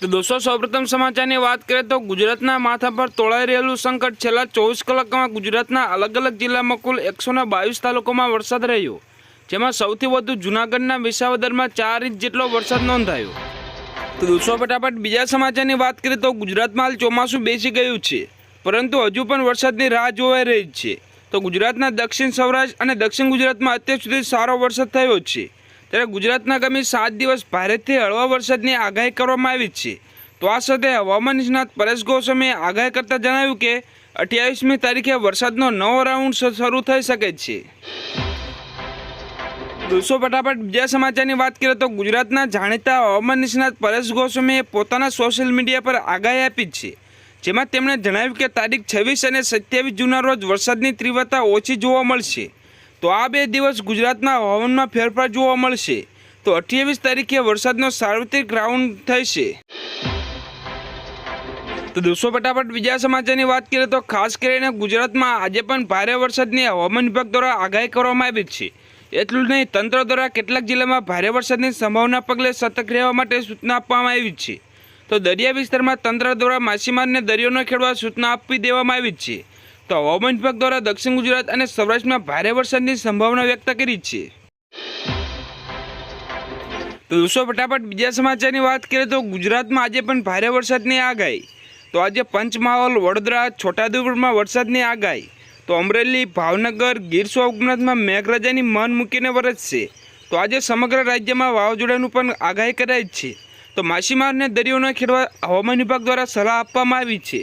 તો દોસ્તો સૌપ્રથમ સમાચારની વાત કરીએ તો ગુજરાતના માથા પર તોળાઈ રહેલું સંકટ છેલ્લા 24 કલાકમાં ગુજરાતના અલગ અલગ જિલ્લામાં કુલ 122 તાલુકામાં વરસાદ રહ્યો, જેમાં સૌથી વધુ જૂનાગઢના વિસાવદરમાં 4 ઇંચ જેટલો વરસાદ નોંધાયો। તો દોસ્તો ફટાફટ બીજા સમાચારની વાત કરીએ તો ગુજરાતમાં હાલ ચોમાસું બેસી ગયું છે, પરંતુ હજુ પણ વરસાદની રાહ જોવાઈ રહી છે। તો ગુજરાતના દક્ષિણ સૌરાષ્ટ્ર અને દક્ષિણ ગુજરાતમાં અત્યાર સુધી સારો વરસાદ થયો છે, ત્યારે ગુજરાતના આગામી 7 દિવસ ભારેથી હળવા વરસાદની આગાહી કરવામાં આવી છે। તો આ સાથે હવામાન નિષ્ણાત પરેશ ગોસ્વામીએ આગાહી કરતા જણાવ્યું કે 28મી તારીખે વરસાદનો નવો રાઉન્ડ શરૂ થઈ શકે છે। દોસ્તો ફટાફટ બીજા સમાચારની વાત કરીએ તો ગુજરાતના જાણીતા હવામાન નિષ્ણાત પરેશ ગોસ્વામીએ પોતાના સોશિયલ મીડિયા પર આગાહી આપી છે, જેમાં તેમણે જણાવ્યું કે તારીખ 26 અને 27 જૂનના રોજ વરસાદની તીવ્રતા ઓછી જોવા મળશે। તો આ 2 દિવસ ગુજરાતના હવામાનમાં ફેરફાર જોવા મળશે। તો 28 તારીખે વરસાદનો સાર્વત્રિક રાઉન્ડ થશે। તો દોસ્તો ફટાફટ બીજા સમાચારની વાત કરીએ તો ખાસ કરીને ગુજરાતમાં આજે પણ ભારે વરસાદની હવામાન વિભાગ દ્વારા આગાહી કરવામાં આવી છે। એટલું નહીં, તંત્ર દ્વારા કેટલાક જિલ્લામાં ભારે વરસાદની સંભાવના પગલે સતર્ક રહેવા માટે સૂચના આપવામાં આવી છે। તો દરિયા વિસ્તારમાં તંત્ર દ્વારા માછીમારને દરિયો ન ખેડવા સૂચના આપી દેવામાં આવી છે। તો હવામાન વિભાગ દ્વારા દક્ષિણ ગુજરાત અને સૌરાષ્ટ્રમાં ભારે વરસાદની સંભાવના વ્યક્ત કરી છે। તો દોસ્તો ફટાફટ બીજા સમાચારની વાત કરીએ તો ગુજરાતમાં આજે પણ ભારે વરસાદની આગાહી। તો આજે પંચમહાલ, વડોદરા, છોટાઉદેપુરમાં વરસાદની આગાહી। તો અમરેલી, ભાવનગર, ગીર સોમનાથમાં મેઘરાજાની મન મૂકીને વરસશે। તો આજે સમગ્ર રાજ્યમાં વાવાઝોડાનું પણ આગાહી કરાઈ છે। તો માછીમારને દરિયો ન ખેડવા હવામાન વિભાગ દ્વારા સલાહ આપવામાં આવી છે।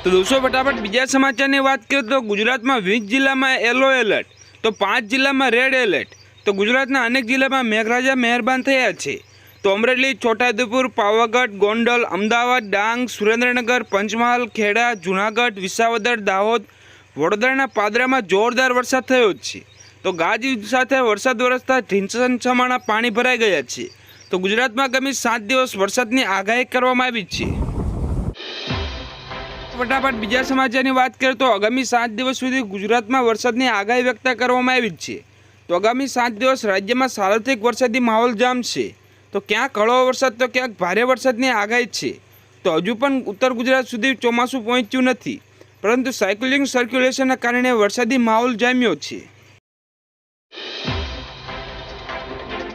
તો દોસ્તો ફટાફટ બીજા સમાચારની વાત કરીએ તો ગુજરાતમાં 20 જિલ્લામાં યલો એલર્ટ, તો 5 જિલ્લામાં રેડ એલર્ટ। તો ગુજરાતના અનેક જિલ્લામાં મેઘરાજા મહેરબાન થયા છે। તો અમરેલી, છોટાઉદેપુર, પાવાગઢ, ગોંડલ, અમદાવાદ, ડાંગ, સુરેન્દ્રનગર, પંચમહાલ, ખેડા, જૂનાગઢ, વિસાવદર, દાહોદ, વડોદરાના પાદરામાં જોરદાર વરસાદ થયો છે। તો ગાજવીજ સાથે વરસાદ વરસતા ઢીંચણછમાણા પાણી ભરાઈ ગયા છે। તો ગુજરાતમાં આગામી 7 દિવસ વરસાદની આગાહી કરવામાં આવી છે। ફટાફટ બીજા સમાચારની વાત કરીએ તો આગામી 7 દિવસ સુધી ગુજરાતમાં વરસાદની આગાહી વ્યક્ત કરવામાં આવી છે। તો આગામી 7 દિવસ રાજ્યમાં સાર્વત્રિક વરસાદી માહોલ જામશે। તો ક્યાંક હળવો વરસાદ તો ક્યાંક ભારે વરસાદની આગાહી છે। તો હજુ પણ ઉત્તર ગુજરાત સુધી ચોમાસું પહોંચ્યું નથી, પરંતુ સાયક્લોનિક સર્ક્યુલેશનના કારણે વરસાદી માહોલ જામ્યો છે।